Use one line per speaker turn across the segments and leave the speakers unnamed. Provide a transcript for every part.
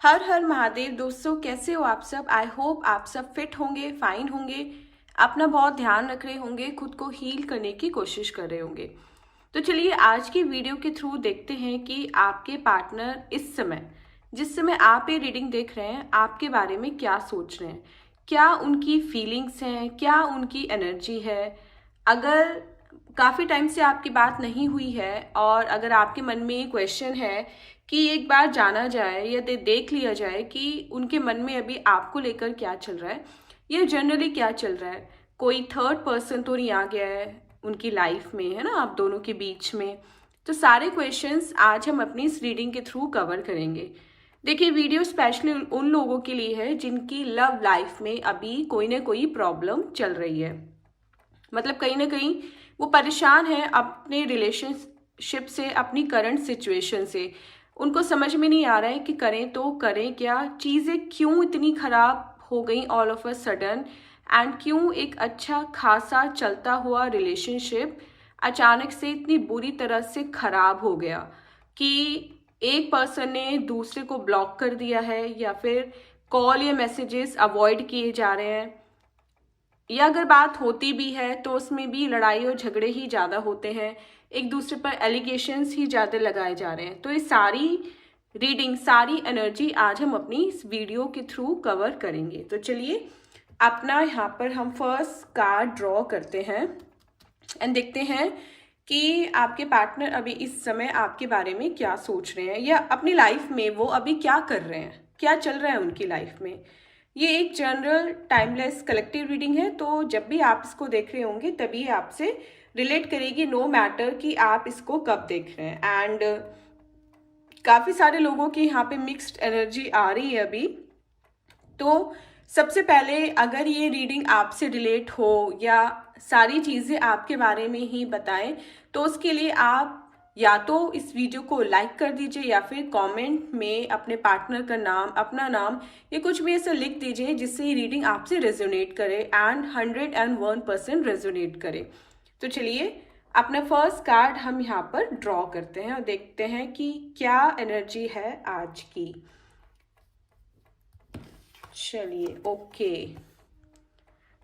हर हर महादेव दोस्तों, कैसे हो आप सब। आई होप आप सब फिट होंगे, फाइन होंगे, अपना बहुत ध्यान रख रहे होंगे, खुद को हील करने की कोशिश कर रहे होंगे। तो चलिए आज की वीडियो के थ्रू देखते हैं कि आपके पार्टनर इस समय, जिस समय आप ये रीडिंग देख रहे हैं, आपके बारे में क्या सोच रहे हैं, क्या उनकी फीलिंग्स हैं, क्या उनकी एनर्जी है। अगर काफ़ी टाइम से आपकी बात नहीं हुई है और अगर आपके मन में ये क्वेश्चन है कि एक बार जाना जाए या देख लिया जाए कि उनके मन में अभी आपको लेकर क्या चल रहा है या जनरली क्या चल रहा है, कोई थर्ड पर्सन तो नहीं आ गया है उनकी लाइफ में, है ना, आप दोनों के बीच में। तो सारे क्वेश्चंस आज हम अपनी इस रीडिंग के थ्रू कवर करेंगे। देखिए, वीडियो स्पेशली उन लोगों के लिए है जिनकी लव लाइफ में अभी कोई ना कोई प्रॉब्लम चल रही है। मतलब कहीं ना कहीं वो परेशान है अपने रिलेशनशिप से, अपनी करंट सिचुएशन से। उनको समझ में नहीं आ रहा है कि करें तो करें क्या, चीज़ें क्यों इतनी ख़राब हो गई all of a sudden, and क्यों एक अच्छा खासा चलता हुआ रिलेशनशिप अचानक से इतनी बुरी तरह से ख़राब हो गया कि एक पर्सन ने दूसरे को ब्लॉक कर दिया है या फिर कॉल या मैसेजेस अवॉइड किए जा रहे हैं, या अगर बात होती भी है तो उसमें भी लड़ाई और झगड़े ही ज़्यादा होते हैं, एक दूसरे पर एलिगेशंस ही ज़्यादा लगाए जा रहे हैं। तो ये सारी रीडिंग, सारी एनर्जी आज हम अपनी इस वीडियो के थ्रू कवर करेंगे। तो चलिए अपना यहाँ पर हम फर्स्ट कार्ड ड्रॉ करते हैं एंड देखते हैं कि आपके पार्टनर अभी इस समय आपके बारे में क्या सोच रहे हैं या अपनी लाइफ में वो अभी क्या कर रहे हैं, क्या चल रहा है उनकी लाइफ में। ये एक जनरल टाइमलेस कलेक्टिव रीडिंग है, तो जब भी आप इसको देख रहे होंगे तभी ये आपसे रिलेट करेगी, नो मैटर कि आप इसको कब देख रहे हैं। एंड काफ़ी सारे लोगों की यहाँ पे मिक्स्ड एनर्जी आ रही है अभी। तो सबसे पहले अगर ये रीडिंग आपसे रिलेट हो या सारी चीज़ें आपके बारे में ही बताएं, तो उसके लिए आप या तो इस वीडियो को लाइक कर दीजिए या फिर कमेंट में अपने पार्टनर का नाम, अपना नाम या कुछ भी ऐसा लिख दीजिए जिससे ये रीडिंग आपसे रेजोनेट करे एंड 101% रेजोनेट करे। तो चलिए अपना फर्स्ट कार्ड हम यहाँ पर ड्रॉ करते हैं और देखते हैं कि क्या एनर्जी है आज की। चलिए, ओके,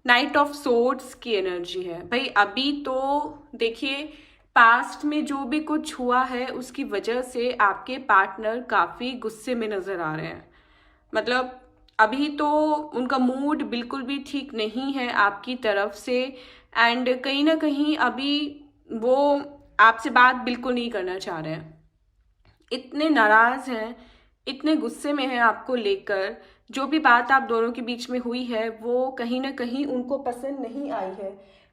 नाइट ऑफ सोर्ड्स की एनर्जी है भाई। अभी तो देखिए, पास्ट में जो भी कुछ हुआ है उसकी वजह से आपके पार्टनर काफ़ी गुस्से में नज़र आ रहे हैं। मतलब अभी तो उनका मूड बिल्कुल भी ठीक नहीं है आपकी तरफ से, एंड कहीं ना कहीं अभी वो आपसे बात बिल्कुल नहीं करना चाह रहे हैं, इतने नाराज़ हैं, इतने गुस्से में हैं आपको लेकर। जो भी बात आप दोनों के बीच में हुई है वो कहीं ना कहीं उनको पसंद नहीं आई है,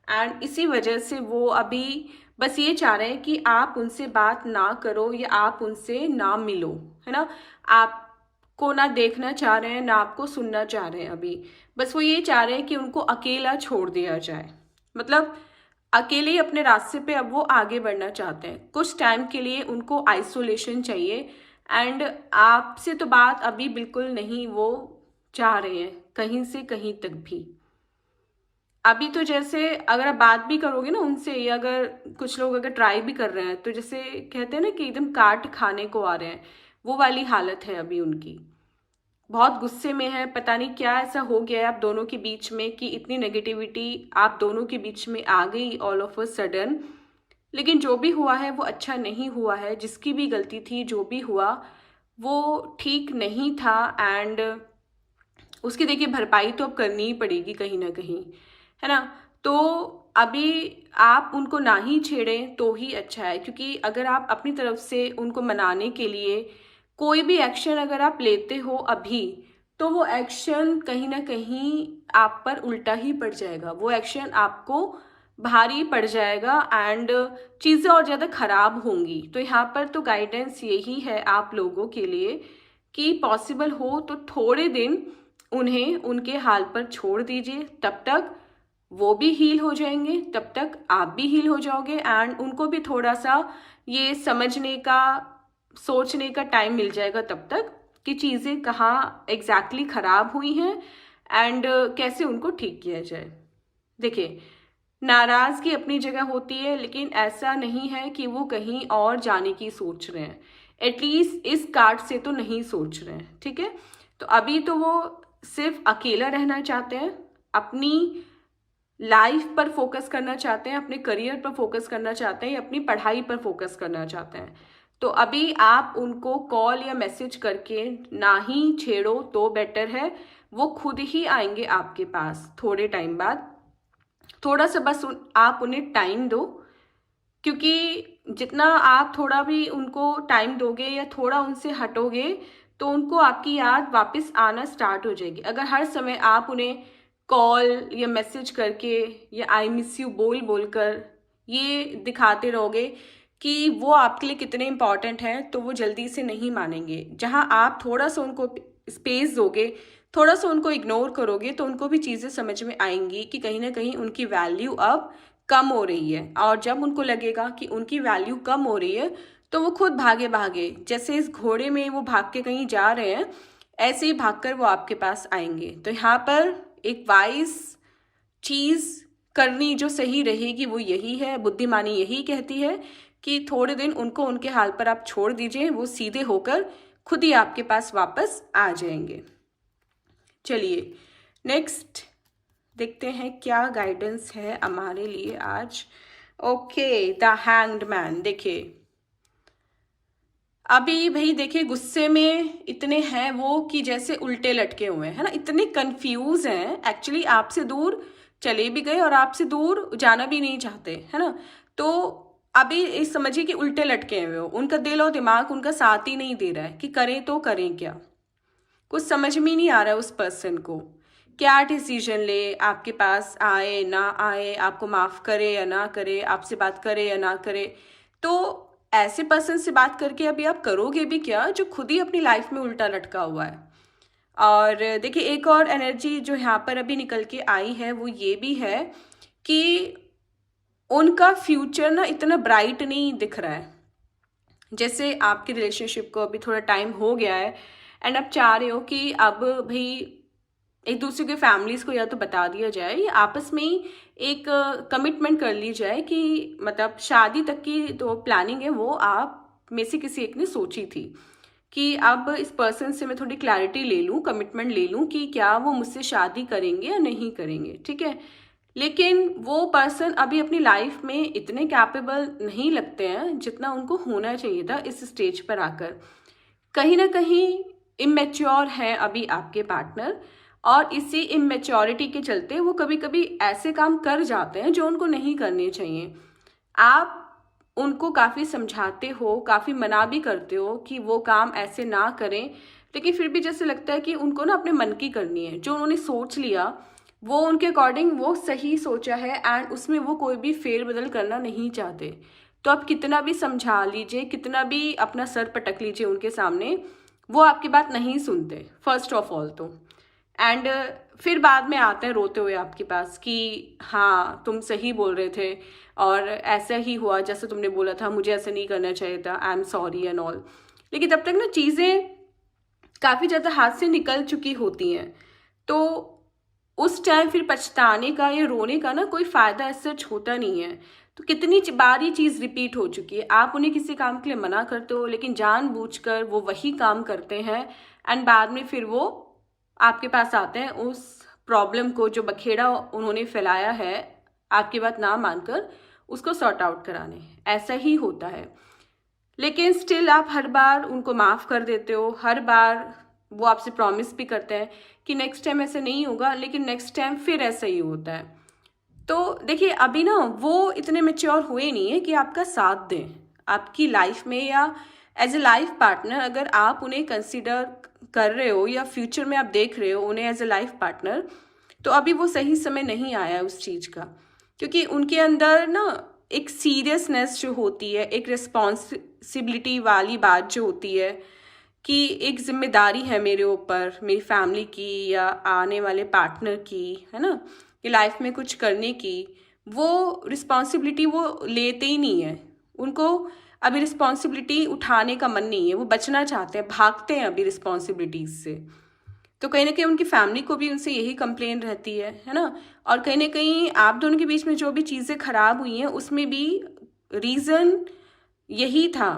एंड इसी वजह से वो अभी बस ये चाह रहे हैं कि आप उनसे बात ना करो या आप उनसे ना मिलो, है ना। आपको ना देखना चाह रहे हैं, ना आपको सुनना चाह रहे हैं अभी। बस वो ये चाह रहे हैं कि उनको अकेला छोड़ दिया जाए। मतलब अकेले ही अपने रास्ते पे अब वो आगे बढ़ना चाहते हैं। कुछ टाइम के लिए उनको आइसोलेशन चाहिए, एंड आपसे तो बात अभी बिल्कुल नहीं वो चाह रहे हैं, कहीं से कहीं तक भी। अभी तो जैसे अगर आप बात भी करोगे ना उनसे, या अगर कुछ लोग अगर ट्राई भी कर रहे हैं तो जैसे कहते हैं ना कि एकदम काट खाने को आ रहे हैं, वो वाली हालत है अभी उनकी। बहुत गुस्से में है, पता नहीं क्या ऐसा हो गया है आप दोनों के बीच में कि इतनी नेगेटिविटी आप दोनों के बीच में आ गई ऑल ऑफ अ सडन। लेकिन जो भी हुआ है वो अच्छा नहीं हुआ है, जिसकी भी गलती थी, जो भी हुआ वो ठीक नहीं था, एंड उसकी देखिए भरपाई तो अब करनी ही पड़ेगी कहीं ना कहीं, है ना। तो अभी आप उनको ना ही छेड़ें तो ही अच्छा है, क्योंकि अगर आप अपनी तरफ से उनको मनाने के लिए कोई भी एक्शन अगर आप लेते हो अभी, तो वो एक्शन कहीं ना कहीं आप पर उल्टा ही पड़ जाएगा, वो एक्शन आपको भारी पड़ जाएगा एंड चीज़ें और ज़्यादा खराब होंगी। तो यहाँ पर तो गाइडेंस यही है आप लोगों के लिए कि पॉसिबल हो तो थोड़े दिन उन्हें उनके हाल पर छोड़ दीजिए, तब तक वो भी हील हो जाएंगे, तब तक आप भी हील हो जाओगे, एंड उनको भी थोड़ा सा ये समझने का, सोचने का टाइम मिल जाएगा तब तक कि चीज़ें कहाँ एग्जैक्टली ख़राब हुई हैं एंड कैसे उनको ठीक किया जाए। देखिए, नाराज़गी अपनी जगह होती है, लेकिन ऐसा नहीं है कि वो कहीं और जाने की सोच रहे हैं। एटलीस्ट इस कार्ड से तो नहीं सोच रहे हैं, ठीक है। तो अभी तो वो सिर्फ अकेला रहना चाहते हैं, अपनी लाइफ पर फोकस करना चाहते हैं, अपने करियर पर फोकस करना चाहते हैं, या अपनी पढ़ाई पर फोकस करना चाहते हैं। तो अभी आप उनको कॉल या मैसेज करके ना ही छेड़ो तो बेटर है। वो खुद ही आएंगे आपके पास थोड़े टाइम बाद। थोड़ा सा बस आप उन्हें टाइम दो, क्योंकि जितना आप थोड़ा भी उनको टाइम दोगे या थोड़ा उनसे हटोगे तो उनको आपकी याद वापस आना स्टार्ट हो जाएगी। अगर हर समय आप उन्हें कॉल या मैसेज करके या आई मिस यू बोल बोलकर ये दिखाते रहोगे कि वो आपके लिए कितने इम्पॉर्टेंट हैं, तो वो जल्दी से नहीं मानेंगे। जहाँ आप थोड़ा सा उनको स्पेस दोगे, थोड़ा सा उनको इग्नोर करोगे, तो उनको भी चीज़ें समझ में आएंगी कि कहीं ना कहीं उनकी वैल्यू अब कम हो रही है। और जब उनको लगेगा कि उनकी वैल्यू कम हो रही है तो वो खुद भागे भागे, जैसे इस घोड़े में वो भाग के कहीं जा रहे हैं, ऐसे ही भागकर वो आपके पास आएंगे। तो यहाँ पर एक वाइज चीज़ करनी जो सही रहेगी वो यही है, बुद्धिमानी यही कहती है कि थोड़े दिन उनको उनके हाल पर आप छोड़ दीजिए, वो सीधे होकर खुद ही आपके पास वापस आ जाएंगे। चलिए नेक्स्ट देखते हैं क्या गाइडेंस है हमारे लिए आज। Okay, the hanged man. देखिए अभी भाई देखिए गुस्से में इतने हैं वो कि जैसे उल्टे लटके हुए हैं, है ना, इतने कंफ्यूज हैं। एक्चुअली आपसे दूर चले भी गए और आपसे दूर जाना भी नहीं चाहते, है ना। तो अभी इस समझिए कि उल्टे लटके हुए हो, उनका दिल और दिमाग उनका साथ ही नहीं दे रहा है कि करें तो करें क्या। कुछ समझ में नहीं आ रहा है उस पर्सन को, क्या डिसीजन ले, आपके पास आए ना आए, आपको माफ़ करे या ना करे, आपसे बात करे या ना करे। तो ऐसे पर्सन से बात करके अभी आप करोगे भी क्या जो खुद ही अपनी लाइफ में उल्टा लटका हुआ है। और देखिए एक और एनर्जी जो यहाँ पर अभी निकल के आई है वो ये भी है कि उनका फ्यूचर ना इतना ब्राइट नहीं दिख रहा है। जैसे आपके रिलेशनशिप को अभी थोड़ा टाइम हो गया है एंड आप चाह रहे हो कि अब भाई एक दूसरे के फैमिलीज़ को या तो बता दिया जाए या आपस में ही एक कमिटमेंट कर ली जाए कि मतलब शादी तक की तो प्लानिंग है वो आप में से किसी एक ने सोची थी कि अब इस पर्सन से मैं थोड़ी क्लैरिटी ले लूँ, कमिटमेंट ले लूँ कि क्या वो मुझसे शादी करेंगे या नहीं करेंगे, ठीक है। लेकिन वो पर्सन अभी अपनी लाइफ में इतने कैपेबल नहीं लगते हैं जितना उनको होना चाहिए था इस स्टेज पर आकर। कहीं ना कहीं इमेच्योर है अभी आपके पार्टनर, और इसी इमेच्योरिटी के चलते वो कभी कभी ऐसे काम कर जाते हैं जो उनको नहीं करने चाहिए। आप उनको काफ़ी समझाते हो, काफ़ी मना भी करते हो कि वो काम ऐसे ना करें, लेकिन फिर भी जैसे लगता है कि उनको ना अपने मन की करनी है। जो उन्होंने सोच लिया वो उनके अकॉर्डिंग वो सही सोचा है एंड उसमें वो कोई भी फेरबदल करना नहीं चाहते। तो आप कितना भी समझा लीजिए, कितना भी अपना सर पटक लीजिए उनके सामने, वो आपकी बात नहीं सुनते फर्स्ट ऑफ ऑल तो। एंड फिर बाद में आते हैं रोते हुए आपके पास कि हाँ तुम सही बोल रहे थे और ऐसा ही हुआ जैसे तुमने बोला था, मुझे ऐसा नहीं करना चाहिए था, I am sorry and all. लेकिन तब तक ना चीज़ें काफ़ी ज़्यादा हाथ से निकल चुकी होती हैं, तो उस टाइम फिर पछताने का या रोने का ना कोई फ़ायदा सच होता नहीं है। तो कितनी बार ये चीज़ रिपीट हो चुकी है, आप उन्हें किसी काम के लिए मना करते हो लेकिन जानबूझकर वो वही काम करते हैं एंड बाद में फिर वो आपके पास आते हैं उस प्रॉब्लम को, जो बखेड़ा उन्होंने फैलाया है आपकी बात ना मानकर, उसको सॉर्ट आउट कराने। ऐसा ही होता है। लेकिन स्टिल आप हर बार उनको माफ़ कर देते हो, हर बार वो आपसे प्रॉमिस भी करते हैं कि नेक्स्ट टाइम ऐसा नहीं होगा, लेकिन नेक्स्ट टाइम फिर ऐसा ही होता है। तो देखिए अभी ना वो इतने मैच्योर हुए नहीं है कि आपका साथ दें आपकी लाइफ में, या एज ए लाइफ पार्टनर अगर आप उन्हें कंसिडर कर रहे हो या फ्यूचर में आप देख रहे हो उन्हें एज ए लाइफ पार्टनर, तो अभी वो सही समय नहीं आया उस चीज़ का। क्योंकि उनके अंदर ना एक सीरियसनेस जो होती है, एक रिस्पॉन्सिबिलिटी वाली बात जो होती है कि एक जिम्मेदारी है मेरे ऊपर, मेरी फैमिली की या आने वाले पार्टनर की, है ना, कि लाइफ में कुछ करने की, वो रिस्पॉन्सिबिलिटी वो लेते ही नहीं है। उनको अभी रिस्पॉन्सिबिलिटी उठाने का मन नहीं है, वो बचना चाहते हैं, भागते हैं अभी रिस्पॉन्सिबिलिटीज से। तो कहीं ना कहीं उनकी फैमिली को भी उनसे यही कंप्लेन रहती है ना। और कहीं ना कहीं आप दोनों के बीच में जो भी चीज़ें खराब हुई हैं उसमें भी रीज़न यही था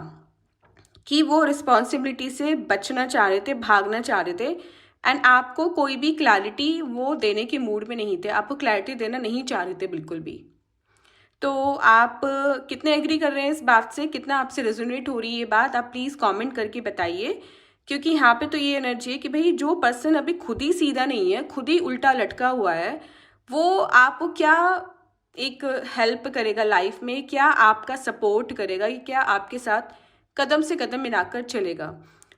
कि वो रिस्पॉन्सिबिलिटी से बचना चाह रहे थे, भागना चाह रहे थे, एंड आपको कोई भी क्लैरिटी वो देने के मूड में नहीं थे, आपको क्लैरिटी देना नहीं चाह रहे थे बिल्कुल भी। तो आप कितने एग्री कर रहे हैं इस बात से, कितना आपसे रेजोनेट हो रही है ये बात, आप प्लीज़ कमेंट करके बताइए। क्योंकि यहाँ पे तो ये एनर्जी है कि भाई जो पर्सन अभी खुद ही सीधा नहीं है, खुद ही उल्टा लटका हुआ है, वो आपको क्या एक हेल्प करेगा लाइफ में, क्या आपका सपोर्ट करेगा, क्या आपके साथ कदम से कदम मिलाकर चलेगा।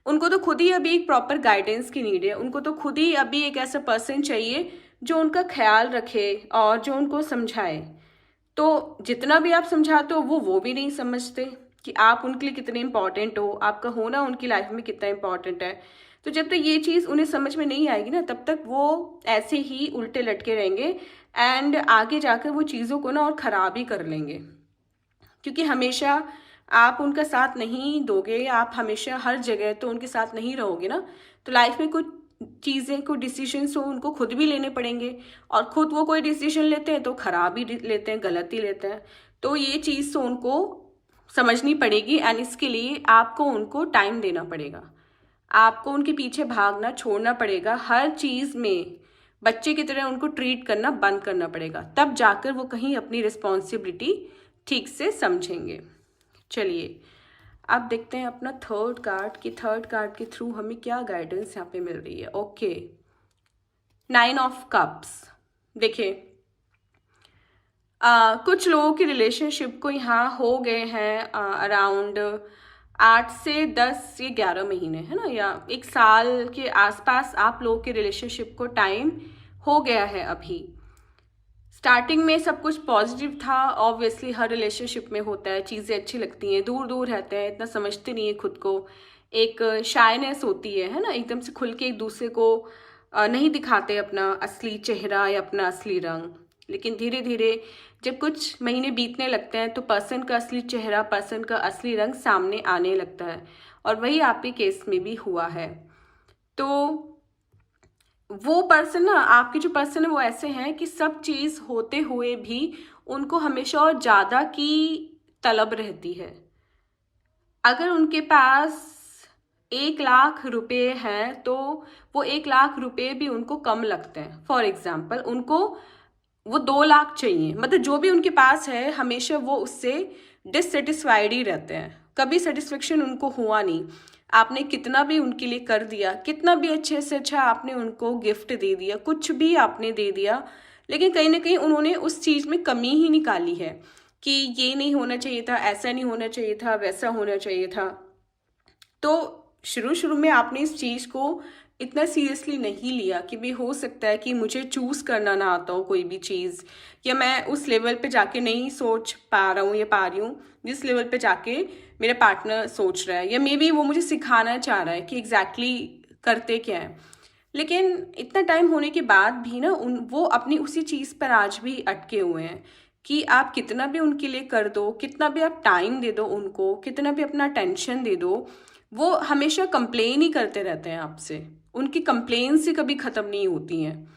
उनको तो खुद ही अभी एक प्रॉपर गाइडेंस की नीड है, उनको तो खुद ही अभी एक ऐसा पर्सन चाहिए जो उनका ख्याल रखे और जो उनको समझाए। तो जितना भी आप समझाते हो वो भी नहीं समझते कि आप उनके लिए कितने इंपॉर्टेंट हो, आपका होना उनकी लाइफ में कितना इंपॉर्टेंट है। तो जब तक ये चीज़ उन्हें समझ में नहीं आएगी ना, तब तक वो ऐसे ही उल्टे लटके रहेंगे एंड आगे जाकर वो चीज़ों को ना और ख़राब ही कर लेंगे। क्योंकि हमेशा आप उनका साथ नहीं दोगे, आप हमेशा हर जगह तो उनके साथ नहीं रहोगे ना, तो लाइफ में कुछ चीज़ें, कुछ डिसीजंस तो उनको खुद भी लेने पड़ेंगे, और खुद वो कोई डिसीजन लेते हैं तो ख़राब ही लेते हैं, गलत ही लेते हैं। तो ये चीज़ तो उनको समझनी पड़ेगी, एंड इसके लिए आपको उनको टाइम देना पड़ेगा, आपको उनके पीछे भागना छोड़ना पड़ेगा, हर चीज़ में बच्चे की तरह उनको ट्रीट करना बंद करना पड़ेगा, तब जाकर वो कहीं अपनी रिस्पॉन्सिबिलिटी ठीक से समझेंगे। चलिए अब देखते हैं अपना थर्ड कार्ड, कि थर्ड कार्ड के थ्रू हमें क्या गाइडेंस यहाँ पे मिल रही है। Okay, 9 of cups. देखिए कुछ लोगों की रिलेशनशिप को यहाँ हो गए हैं अराउंड 8 से 10 या 11 महीने, है ना, या 1 साल के आसपास आप लोगों के रिलेशनशिप को टाइम हो गया है अभी। स्टार्टिंग में सब कुछ पॉजिटिव था, ऑब्वियसली हर रिलेशनशिप में होता है, चीज़ें अच्छी लगती हैं, दूर दूर रहते हैं, इतना समझते नहीं है खुद को, एक शायनेस होती है ना, एकदम से खुल के एक दूसरे को नहीं दिखाते अपना असली चेहरा या अपना असली रंग। लेकिन धीरे धीरे जब कुछ महीने बीतने लगते हैं तो पर्सन का असली चेहरा, पर्सन का असली रंग सामने आने लगता है, और वही आपके केस में भी हुआ है। तो वो पर्सन ना, आपके जो पर्सन है वो ऐसे हैं कि सब चीज़ होते हुए भी उनको हमेशा और ज़्यादा की तलब रहती है। अगर उनके पास 1 लाख रुपए हैं तो वो 1 लाख रुपए भी उनको कम लगते हैं। फॉर एग्जाम्पल उनको वो 2 लाख चाहिए, मतलब जो भी उनके पास है हमेशा वो उससे डिससेटिस्फाइड ही रहते हैं, कभी सेटिस्फेक्शन उनको हुआ नहीं। आपने कितना भी उनके लिए कर दिया, कितना भी अच्छे से अच्छा आपने उनको गिफ्ट दे दिया, कुछ भी आपने दे दिया, लेकिन कहीं ना कहीं उन्होंने उस चीज़ में कमी ही निकाली है कि ये नहीं होना चाहिए था, ऐसा नहीं होना चाहिए था, वैसा होना चाहिए था। तो शुरू शुरू में आपने इस चीज़ को इतना सीरियसली नहीं लिया कि भी हो सकता है कि मुझे चूज़ करना ना आता हो कोई भी चीज़, या मैं उस लेवल पे जाके नहीं सोच पा रहा हूँ या पा रही हूँ जिस लेवल पे जाके मेरा पार्टनर सोच रहा है, या मे बी वो मुझे सिखाना चाह रहा है कि एग्जैक्टली करते क्या है। लेकिन इतना टाइम होने के बाद भी ना वो अपनी उसी चीज़ पर आज भी अटके हुए हैं कि आप कितना भी उनके लिए कर दो, कितना भी आप टाइम दे दो उनको, कितना भी अपना टेंशन दे दो, वो हमेशा कंप्लेन ही करते रहते हैं आपसे, उनकी कंप्लेन से कभी ख़त्म नहीं होती हैं।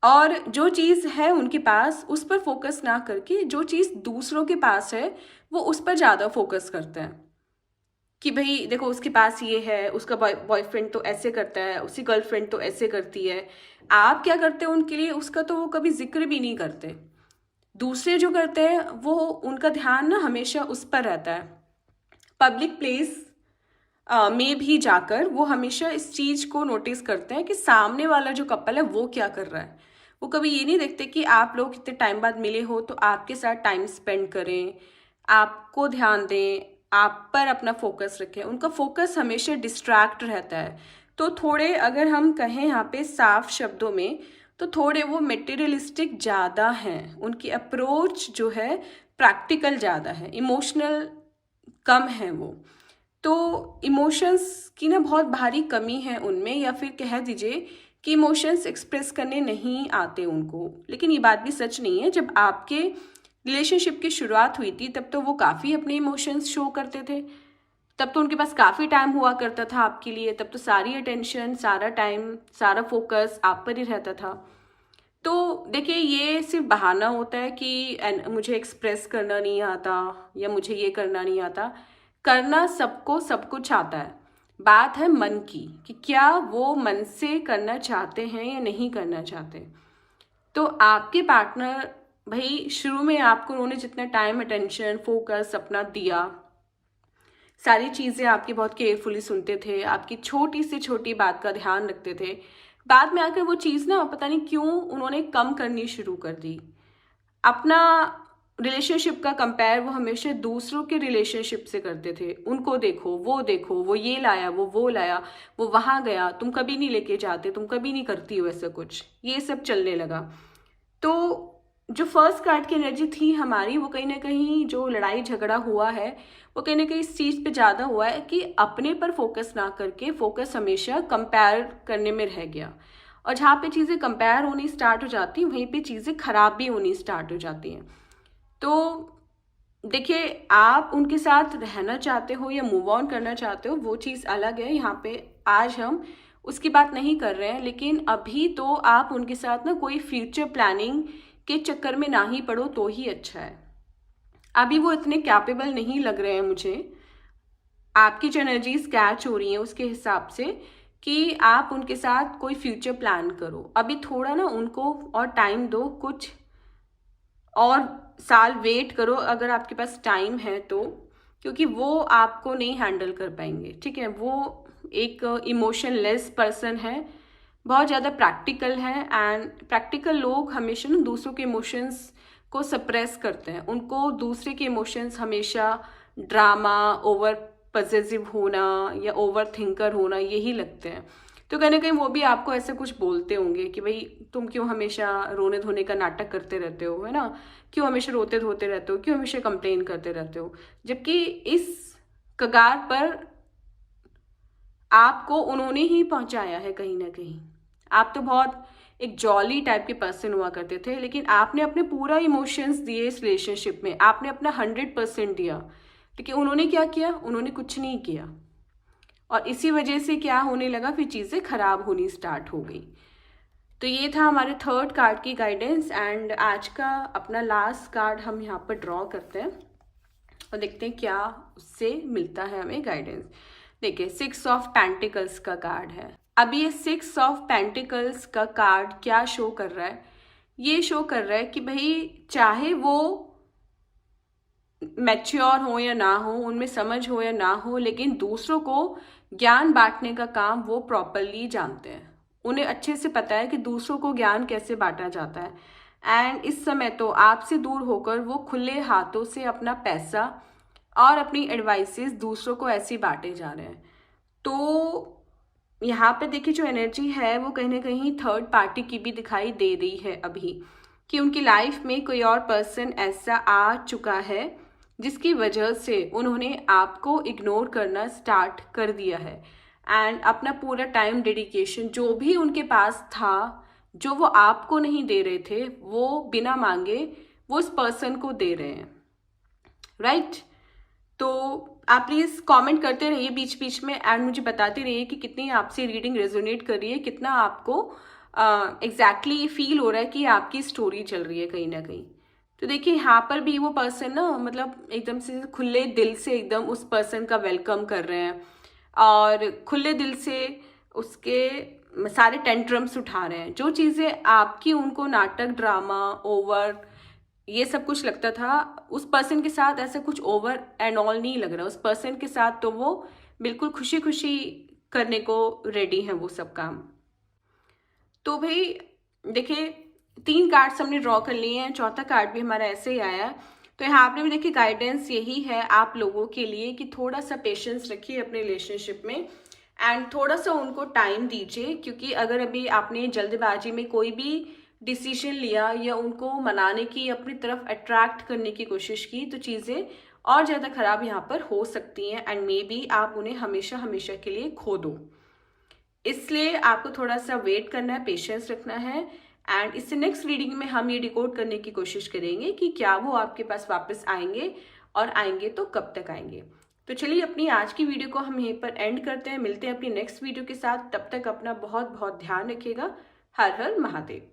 और जो चीज़ है उनके पास उस पर फोकस ना करके जो चीज़ दूसरों के पास है वो उस पर ज़्यादा फोकस करते हैं कि भाई देखो उसके पास ये है, उसका बॉयफ्रेंड तो ऐसे करता है, उसकी गर्लफ्रेंड तो ऐसे करती है। आप क्या करते हो उनके लिए उसका तो वो कभी जिक्र भी नहीं करते। दूसरे जो करते हैं वो उनका ध्यान ना हमेशा उस पर रहता है। पब्लिक प्लेस में भी जाकर वो हमेशा इस चीज़ को नोटिस करते हैं कि सामने वाला जो कपल है वो क्या कर रहा है। वो कभी ये नहीं देखते कि आप लोग कितने टाइम बाद मिले हो तो आपके साथ टाइम स्पेंड करें, आपको ध्यान दें, आप पर अपना फोकस रखें। उनका फोकस हमेशा डिस्ट्रैक्ट रहता है। तो थोड़े अगर हम कहें यहाँ पे साफ शब्दों में तो थोड़े वो मटेरियलिस्टिक ज़्यादा हैं, उनकी अप्रोच जो है प्रैक्टिकल ज़्यादा है, इमोशनल कम है वो। तो इमोशंस की ना बहुत भारी कमी है उनमें, या फिर कह दीजिए कि इमोशंस एक्सप्रेस करने नहीं आते उनको। लेकिन ये बात भी सच नहीं है, जब आपके रिलेशनशिप की शुरुआत हुई थी तब तो वो काफ़ी अपने इमोशंस शो करते थे, तब तो उनके पास काफ़ी टाइम हुआ करता था आपके लिए, तब तो सारी अटेंशन, सारा टाइम, सारा फोकस आप पर ही रहता था। तो देखिए ये सिर्फ बहाना होता है कि मुझे एक्सप्रेस करना नहीं आता या मुझे ये करना नहीं आता। करना सबको सब कुछ आता है, बात है मन की कि क्या वो मन से करना चाहते हैं या नहीं करना चाहते। तो आपके पार्टनर भाई शुरू में आपको उन्होंने जितना टाइम, अटेंशन, फोकस अपना दिया, सारी चीज़ें आपकी बहुत केयरफुली सुनते थे, आपकी छोटी से छोटी बात का ध्यान रखते थे, बाद में आकर वो चीज़ ना पता नहीं क्यों उन्होंने कम करनी शुरू कर दी। अपना रिलेशनशिप का कंपेयर वो हमेशा दूसरों के रिलेशनशिप से करते थे। उनको देखो, वो ये लाया, वो लाया, वो वहाँ गया, तुम कभी नहीं लेके जाते, तुम कभी नहीं करती हो ऐसा कुछ, ये सब चलने लगा। तो जो फर्स्ट कार्ड की एनर्जी थी हमारी, वो कहीं ना कहीं जो लड़ाई झगड़ा हुआ है वो कहीं ना कहीं इस चीज़ पे ज़्यादा हुआ है कि अपने पर फोकस ना करके फोकस हमेशा कंपेयर करने में रह गया। और जहाँ पे चीज़ें कंपेयर होनी स्टार्ट हो जाती हैं वहीं पे चीज़ें खराब भी होनी स्टार्ट हो जाती हैं। तो देखिए, आप उनके साथ रहना चाहते हो या मूव ऑन करना चाहते हो वो चीज़ अलग है। यहाँ पे आज हम उसकी बात नहीं कर रहे हैं, लेकिन अभी तो आप उनके साथ ना कोई फ्यूचर प्लानिंग के चक्कर में ना ही पड़ो तो ही अच्छा है। अभी वो इतने कैपेबल नहीं लग रहे हैं मुझे, आपकी जो एनर्जीज कैच हो रही हैं उसके हिसाब से, कि आप उनके साथ कोई फ्यूचर प्लान करो। अभी थोड़ा ना उनको और टाइम दो, कुछ और साल वेट करो अगर आपके पास टाइम है तो, क्योंकि वो आपको नहीं हैंडल कर पाएंगे। ठीक है, वो एक इमोशनलेस पर्सन है, बहुत ज़्यादा प्रैक्टिकल है, एंड प्रैक्टिकल लोग हमेशा ना दूसरों के इमोशंस को सप्रेस करते हैं। उनको दूसरे के इमोशंस हमेशा ड्रामा, ओवर पॉसेसिव होना या ओवर थिंकर होना यही लगते हैं। तो कहीं ना कहीं वो भी आपको ऐसा कुछ बोलते होंगे कि भाई तुम क्यों हमेशा रोने धोने का नाटक करते रहते हो, है ना, क्यों हमेशा रोते धोते रहते हो, क्यों हमेशा कंप्लेन करते रहते हो। जबकि इस कगार पर आपको उन्होंने ही पहुंचाया है कहीं ना कहीं। आप तो बहुत एक जॉली टाइप के पर्सन हुआ करते थे, लेकिन आपने अपने पूरा इमोशंस दिए इस रिलेशनशिप में, आपने अपना 100% दिया, लेकिन उन्होंने क्या किया? उन्होंने कुछ नहीं किया। और इसी वजह से क्या होने लगा, फिर चीज़ें खराब होनी स्टार्ट हो गई। तो ये था हमारे थर्ड कार्ड की गाइडेंस, एंड आज का अपना लास्ट कार्ड हम यहाँ पर ड्रॉ करते हैं और देखते हैं क्या उससे मिलता है हमें गाइडेंस। देखिए, 6 ऑफ पेंटिकल्स का कार्ड है। अभी ये 6 ऑफ पेंटिकल्स का कार्ड क्या शो कर रहा है? ये शो कर रहा है कि भाई चाहे वो मैच्योर हो या ना हो, उनमें समझ हो या ना हो, लेकिन दूसरों को ज्ञान बांटने का काम वो प्रॉपरली जानते हैं। उन्हें अच्छे से पता है कि दूसरों को ज्ञान कैसे बांटा जाता है। एंड इस समय तो आपसे दूर होकर वो खुले हाथों से अपना पैसा और अपनी एडवाइसेस दूसरों को ऐसे बांटे जा रहे हैं। तो यहाँ पे देखिए, जो एनर्जी है वो कहीं ना कहीं थर्ड पार्टी की भी दिखाई दे रही है अभी, कि उनकी लाइफ में कोई और पर्सन ऐसा आ चुका है जिसकी वजह से उन्होंने आपको इग्नोर करना स्टार्ट कर दिया है। एंड अपना पूरा टाइम, डेडिकेशन जो भी उनके पास था, जो वो आपको नहीं दे रहे थे, वो बिना मांगे वो उस पर्सन को दे रहे हैं। राइट? तो आप प्लीज़ कमेंट करते रहिए बीच बीच में, एंड मुझे बताते रहिए कि कितनी आपसे रीडिंग रेजोनेट कर रही है, कितना आपको एग्जैक्टली फील हो रहा है कि आपकी स्टोरी चल रही है कहीं ना कहीं। तो देखिए, यहाँ पर भी वो पर्सन ना मतलब एकदम से खुले दिल से एकदम उस पर्सन का वेलकम कर रहे हैं और खुले दिल से उसके सारे टेंट्रम्स उठा रहे हैं। जो चीज़ें आपकी उनको नाटक, ड्रामा, ओवर ये सब कुछ लगता था, उस पर्सन के साथ ऐसा कुछ ओवर एंड ऑल नहीं लग रहा। उस पर्सन के साथ तो वो बिल्कुल खुशी खुशी करने को रेडी हैं वो सब काम। तो भाई देखिए, 3 कार्ड्स हमने ड्रॉ कर लिए हैं, चौथा कार्ड भी हमारा ऐसे ही आया है। तो यहाँ पे भी देखिए, गाइडेंस यही है आप लोगों के लिए कि थोड़ा सा पेशेंस रखिए अपने रिलेशनशिप में, एंड थोड़ा सा उनको टाइम दीजिए। क्योंकि अगर अभी आपने जल्दबाजी में कोई भी डिसीजन लिया या उनको मनाने की, अपनी तरफ अट्रैक्ट करने की कोशिश की, तो चीज़ें और ज़्यादा खराब यहाँ पर हो सकती हैं, एंड मे बी आप उन्हें हमेशा हमेशा के लिए खो दो। इसलिए आपको थोड़ा सा वेट करना है, पेशेंस रखना है, एंड इससे नेक्स्ट रीडिंग में हम ये डिकोड करने की कोशिश करेंगे कि क्या वो आपके पास वापस आएंगे, और आएंगे तो कब तक आएंगे। तो चलिए, अपनी आज की वीडियो को हम यहीं पर एंड करते हैं। मिलते हैं अपनी नेक्स्ट वीडियो के साथ। तब तक अपना बहुत बहुत ध्यान रखिएगा। हर हर महादेव।